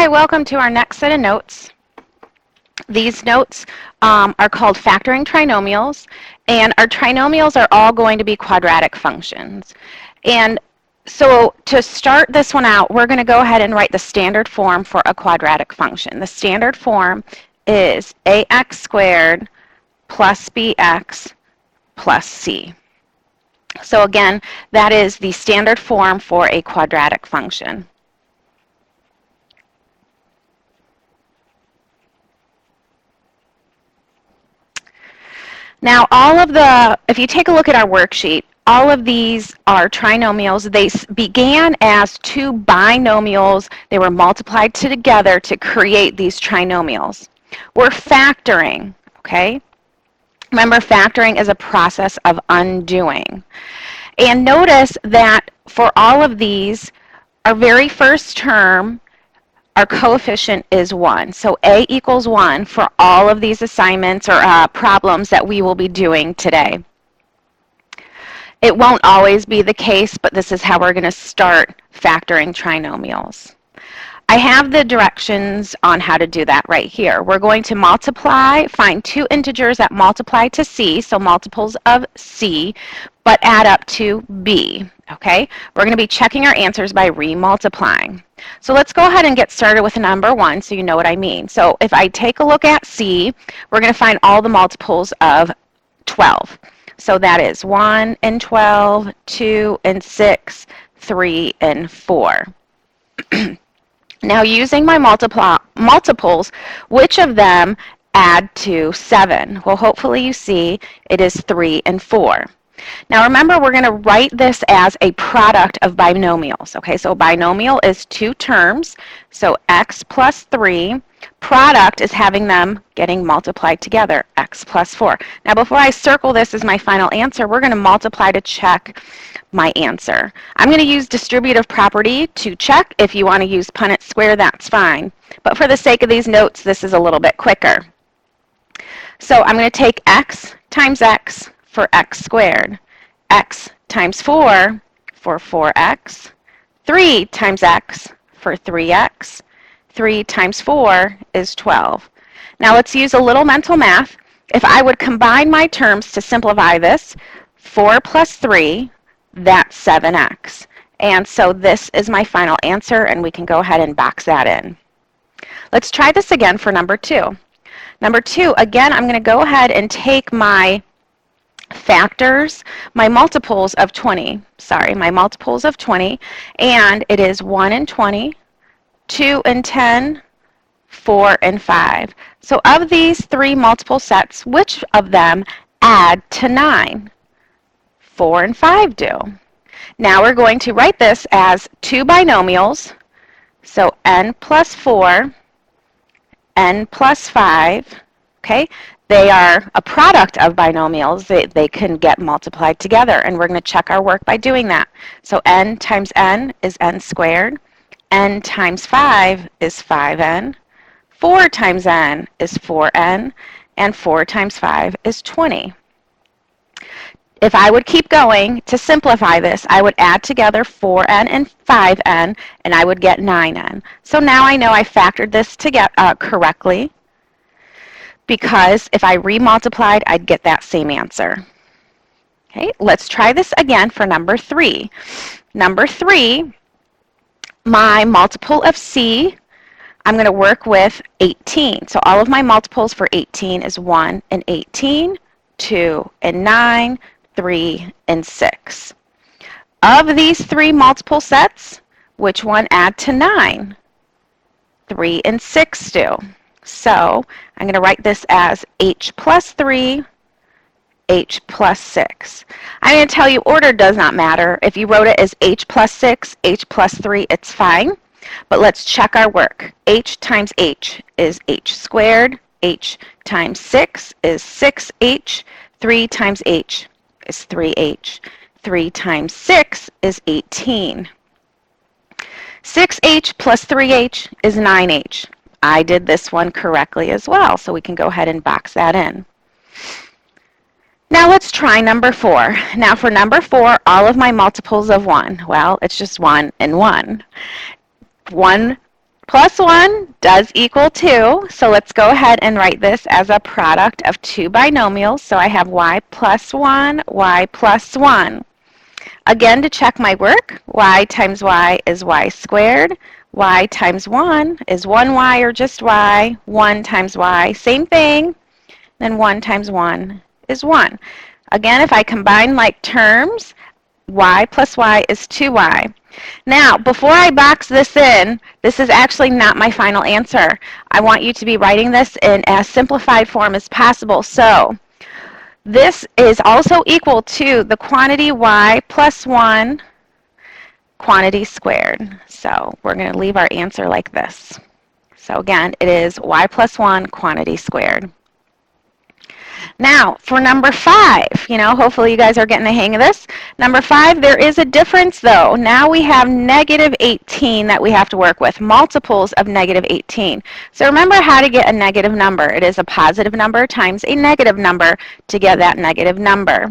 Hi, welcome to our next set of notes. These notes are called Factoring Trinomials, and our trinomials are all going to be quadratic functions. And so to start this one out, we're going to go ahead and write the standard form for a quadratic function. The standard form is ax squared plus bx plus c. So again, that is the standard form for a quadratic function. Now, if you take a look at our worksheet, all of these are trinomials. They began as two binomials. They were multiplied together to create these trinomials. We're factoring, okay? Remember, factoring is a process of undoing. And notice that for all of these, our very first term, our coefficient is 1. So A equals 1 for all of these assignments or problems that we will be doing today. It won't always be the case, but this is how we're going to start factoring trinomials. I have the directions on how to do that right here. We're going to multiply, find two integers that multiply to c, so multiples of c, but add up to b. Okay? We're going to be checking our answers by remultiplying. So let's go ahead and get started with number 1 so you know what I mean. So if I take a look at c, we're going to find all the multiples of 12. So that is 1 and 12, 2 and 6, 3 and 4. Now using my multiples, which of them add to 7? Well, hopefully you see it is 3 and 4. Now remember, we're going to write this as a product of binomials. Okay, so binomial is two terms, so x plus 3. Product is having them getting multiplied together, x plus 4. Now before I circle this as my final answer, we're going to multiply to check my answer. I'm going to use distributive property to check. If you want to use Punnett square, that's fine. But for the sake of these notes, this is a little bit quicker. So I'm going to take x times x for x squared, x times 4 for 4x, 3 times x for 3x, 3 times 4 is 12. Now let's use a little mental math. If I would combine my terms to simplify this, 4 plus 3, that's 7x. And so this is my final answer, and we can go ahead and box that in. Let's try this again for number 2. Number 2, again, I'm going to go ahead and take my factors, my multiples of 20, and it is 1 and 20, 2 and 10, 4 and 5. So of these three multiple sets, which of them add to 9? 4 and 5 do. Now we're going to write this as two binomials, so n plus 4, n plus 5, okay? They are a product of binomials. They can get multiplied together, and we're going to check our work by doing that. So n times n is n squared, n times 5 is 5n, 4 times n is 4n, and 4 times 5 is 20. If I would keep going to simplify this, I would add together 4n and 5n, and I would get 9n. So now I know I factored this together correctly, because if I remultiplied, I'd get that same answer. Okay, let's try this again for number 3. Number 3, my multiple of c, I'm going to work with 18. So all of my multiples for 18 is 1 and 18, 2 and 9, 3 and 6. Of these three multiple sets, which one add to 9? 3 and 6 do. So I'm going to write this as h plus 3, h plus 6. I'm going to tell you order does not matter. If you wrote it as h plus 6, h plus 3, it's fine. But let's check our work. H times h is h squared. H times 6 is 6h. 3 times h is 3h. 3 times 6 is 18. 6h plus 3h is 9h. I did this one correctly as well, so we can go ahead and box that in. Now let's try number 4. Now for number 4, all of my multiples of 1, well, it's just 1 and 1. 1 plus 1 does equal 2, so let's go ahead and write this as a product of two binomials. So I have y plus 1, y plus 1. Again, to check my work, y times y is y squared. Y times 1 is 1y or just y. 1 times y, same thing. Then 1 times 1 is 1. Again, if I combine like terms, y plus y is 2y. Now, before I box this in, this is actually not my final answer. I want you to be writing this in as simplified form as possible. So, this is also equal to the quantity y plus 1 quantity squared. So, we're going to leave our answer like this. So again, it is y plus 1 quantity squared. Now, for number 5, hopefully you guys are getting the hang of this. Number 5, there is a difference though. Now we have negative 18 that we have to work with, multiples of negative 18. So remember how to get a negative number. It is a positive number times a negative number to get that negative number.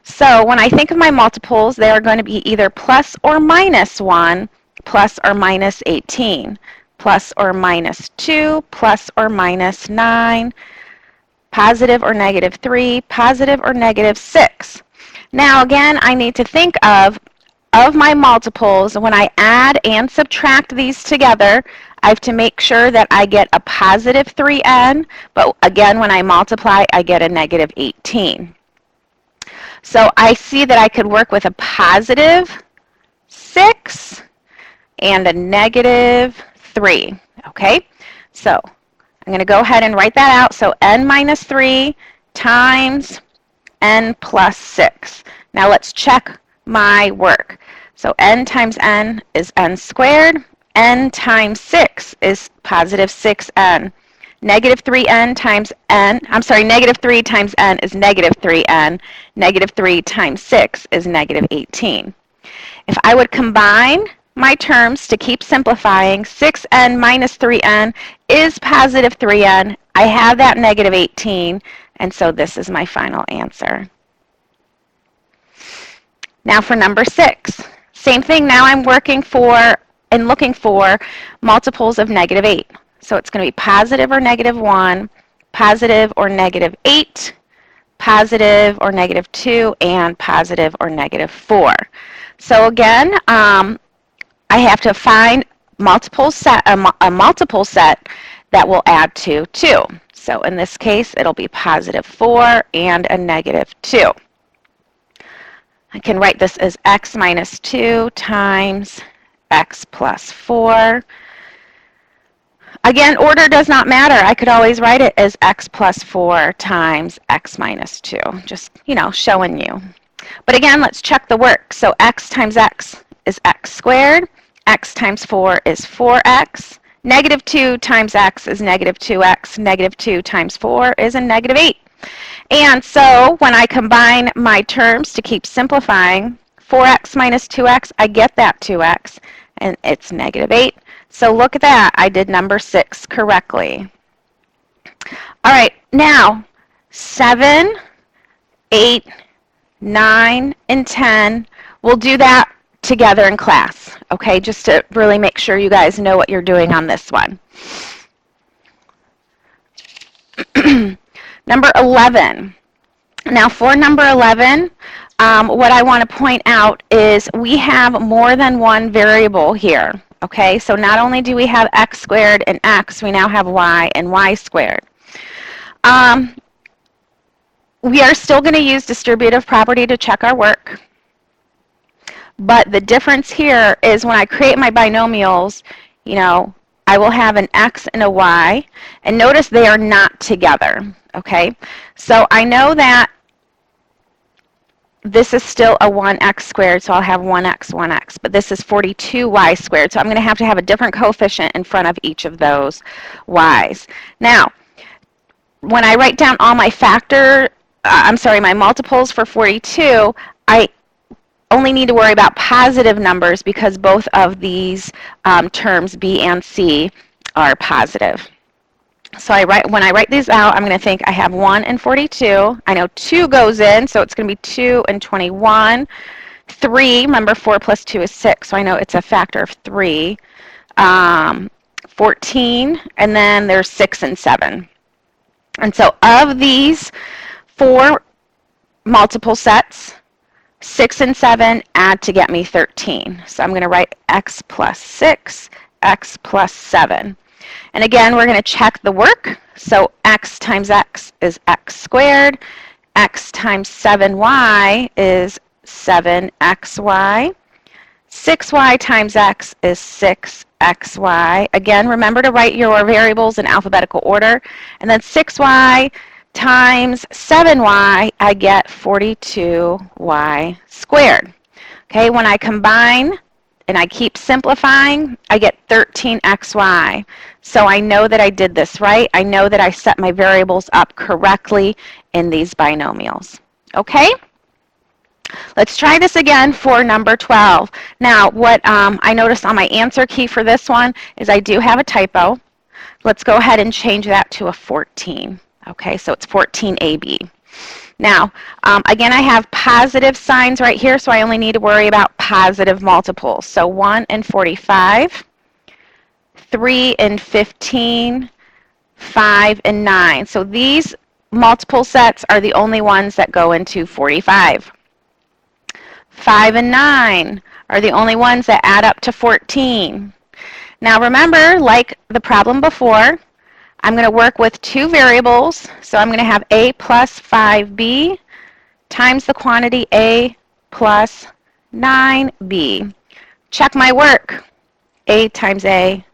So when I think of my multiples, they are going to be either plus or minus 1, plus or minus 18, plus or minus 2, plus or minus 9, positive or negative 3, positive or negative 6. Now again, I need to think of my multiples. When I add and subtract these together, I have to make sure that I get a positive 3n, but again, when I multiply, I get a negative 18. So I see that I could work with a positive 6 and a negative 3, okay? So I'm going to go ahead and write that out. So n minus 3 times n plus 6. Now let's check my work. So n times n is n squared. N times 6 is positive 6n. Negative 3n times n, negative 3 times n is negative 3n. Negative 3 times 6 is negative 18. If I would combine my terms to keep simplifying, 6n minus 3n is positive 3n. I have that negative 18, and so this is my final answer. Now for number 6. Same thing, now I'm working for and looking for multiples of negative 8. So it's going to be positive or negative 1, positive or negative 8, positive or negative 2, and positive or negative 4. So again, I have to find a multiple set that will add to 2. So in this case, it'll be positive 4 and a negative 2. I can write this as x minus 2 times x plus 4. Again, order does not matter. I could always write it as x plus 4 times x minus 2, just, showing you. But again, let's check the work. So x times x is x squared. X times 4 is 4x. Negative 2 times x is negative 2x. Negative 2 times 4 is a negative 8. And so when I combine my terms to keep simplifying, 4x minus 2x, I get that 2x, and it's negative 8. So look at that. I did number 6 correctly. All right, now 7, 8, 9, and 10, we'll do that together in class, okay, just to really make sure you guys know what you're doing on this one. Number 11. Now for number 11, what I want to point out is we have more than one variable here, okay? So not only do we have x squared and x, we now have y and y squared. We are still going to use distributive property to check our work. But the difference here is when I create my binomials, I will have an x and a y. And notice they are not together, okay? So I know that this is still a 1x squared, so I'll have 1x, 1x. But this is 42y squared, so I'm going to have a different coefficient in front of each of those y's. Now, when I write down all my my multiples for 42, I only need to worry about positive numbers because both of these terms, b and c, are positive. So when I write these out, I'm going to think I have 1 and 42. I know 2 goes in, so it's going to be 2 and 21. 3, remember 4 plus 2 is 6, so I know it's a factor of 3. 14, and then there's 6 and 7. And so of these 4 multiple sets, 6 and 7 add to get me 13. So I'm going to write x plus 6, x plus 7. And again, we're going to check the work. So x times x is x squared. X times 7y is 7xy. 6y times x is 6xy. Again, remember to write your variables in alphabetical order. And then 6y times 7y, I get 42y squared. Okay, when I combine and I keep simplifying, I get 13xy. So I know that I did this right. I know that I set my variables up correctly in these binomials. Okay? Let's try this again for number 12. Now, what I noticed on my answer key for this one is I do have a typo. Let's go ahead and change that to a 14. Okay, so it's 14AB. Now, again, I have positive signs right here, so I only need to worry about positive multiples. So 1 and 45, 3 and 15, 5 and 9. So these multiple sets are the only ones that go into 45. 5 and 9 are the only ones that add up to 14. Now remember, like the problem before, I'm going to work with 2 variables. So I'm going to have a plus 5b times the quantity a plus 9b. Check my work. A times a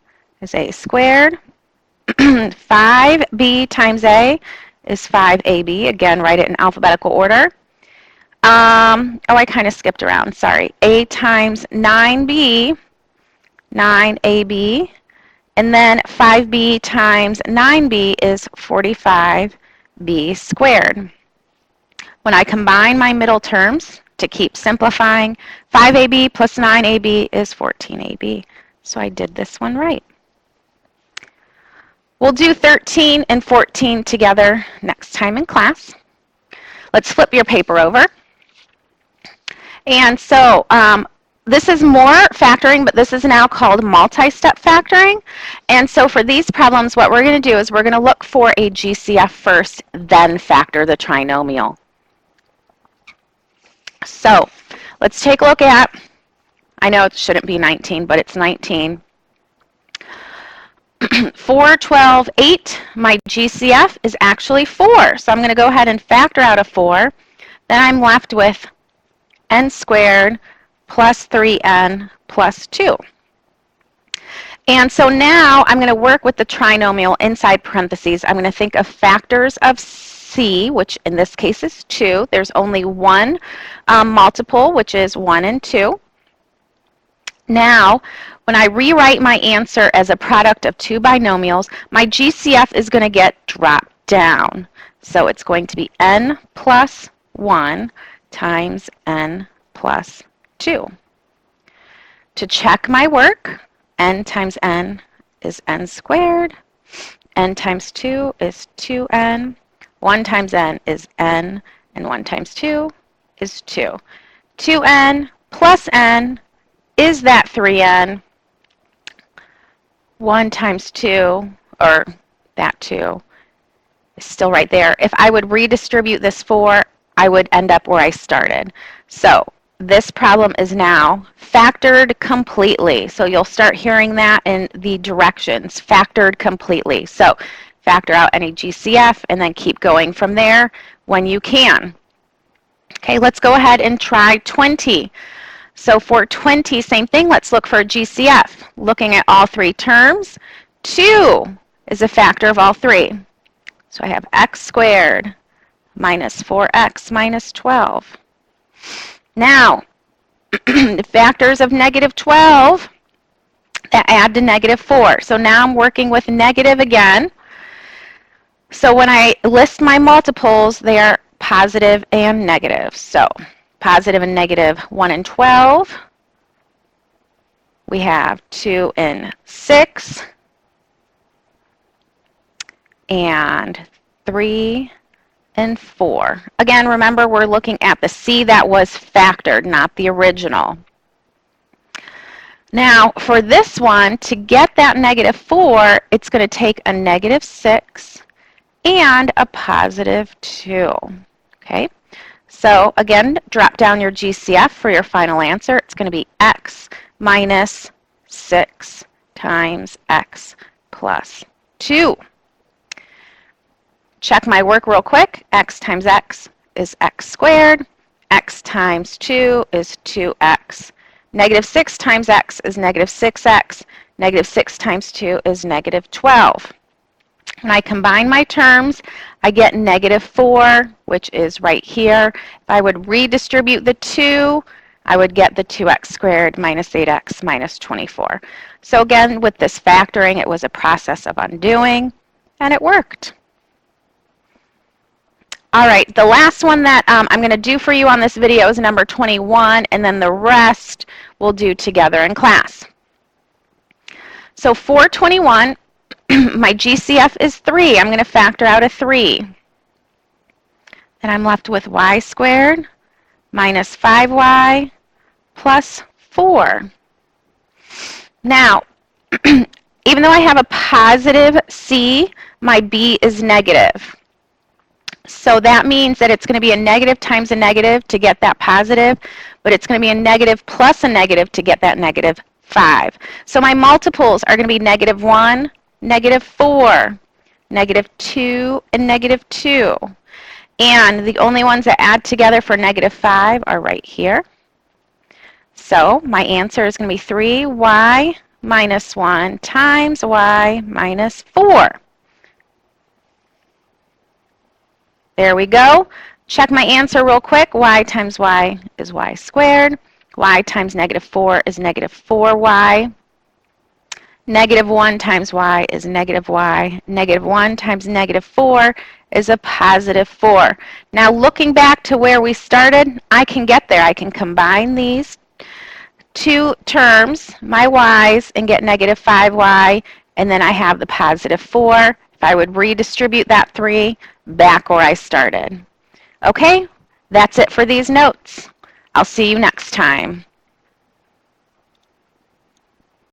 is a squared. 5b times a is 5ab. Again, write it in alphabetical order. I kind of skipped around, sorry. A times 9b, 9ab, and then 5b times 9b is 45b squared. When I combine my middle terms to keep simplifying, 5ab plus 9ab is 14ab. So I did this one right. We'll do 13 and 14 together next time in class. Let's flip your paper over. And so this is more factoring, but this is now called multi-step factoring. And so for these problems, what we're going to do is we're going to look for a GCF first, then factor the trinomial. So let's take a look at, I know it shouldn't be 19, but it's 19. 4, 12, 8, my GCF is actually 4. So I'm going to go ahead and factor out a 4. Then I'm left with n squared plus 3n plus 2. And so now I'm going to work with the trinomial inside parentheses. I'm going to think of factors of c, which in this case is 2. There's only one multiple, which is 1 and 2. Now, when I rewrite my answer as a product of 2 binomials, my GCF is going to get dropped down. So it's going to be n plus 1 times n plus 2. To check my work, n times n is n squared. N times 2 is 2n. 1 times n is n, and 1 times 2 is 2. 2n plus n is that 3n. 1 times 2, or that 2, is still right there. If I would redistribute this 4, I would end up where I started. So this problem is now factored completely. So you'll start hearing that in the directions, factored completely. So factor out any GCF and then keep going from there when you can. Okay, let's go ahead and try 20. So for 20, same thing, let's look for a GCF. Looking at all 3 terms, 2 is a factor of all 3. So I have x squared minus 4x minus 12. Now, the factors of negative 12 that add to negative 4. So now I'm working with negative again. So when I list my multiples, they are positive and negative. So positive and negative 1 and 12. We have 2 and 6. And 3 and 4. Again, remember we're looking at the C that was factored, not the original. Now, for this one, to get that negative 4, it's going to take a negative 6 and a positive 2. Okay? So, again, drop down your GCF for your final answer. It's going to be x minus 6 times x plus 2. Check my work real quick. X times x is x squared. X times 2 is 2x. Negative 6 times x is negative 6x. Negative 6 times 2 is negative 12. When I combine my terms, I get negative 4, which is right here. If I would redistribute the 2, I would get the 2x squared minus 8x minus 24. So again, with this factoring, it was a process of undoing, and it worked. All right, the last one that I'm going to do for you on this video is number 21, and then the rest we'll do together in class. So for 21, my GCF is 3. I'm going to factor out a 3. Then I'm left with y squared minus 5y plus 4. Now, even though I have a positive c, my b is negative. So that means that it's going to be a negative times a negative to get that positive, but it's going to be a negative plus a negative to get that negative 5. So my multiples are going to be negative 1, negative 4, negative 2, and negative 2. And the only ones that add together for negative 5 are right here. So my answer is going to be 3y minus 1 times y minus 4. There we go. Check my answer real quick. Y times y is y squared. Y times negative 4 is negative 4y. Negative 1 times y is negative y. Negative 1 times negative 4 is a positive 4. Now looking back to where we started, I can get there. I can combine these two terms, my y's, and get negative 5y, and then I have the positive 4. If I would redistribute that 3 back where I started. Okay, that's it for these notes. I'll see you next time.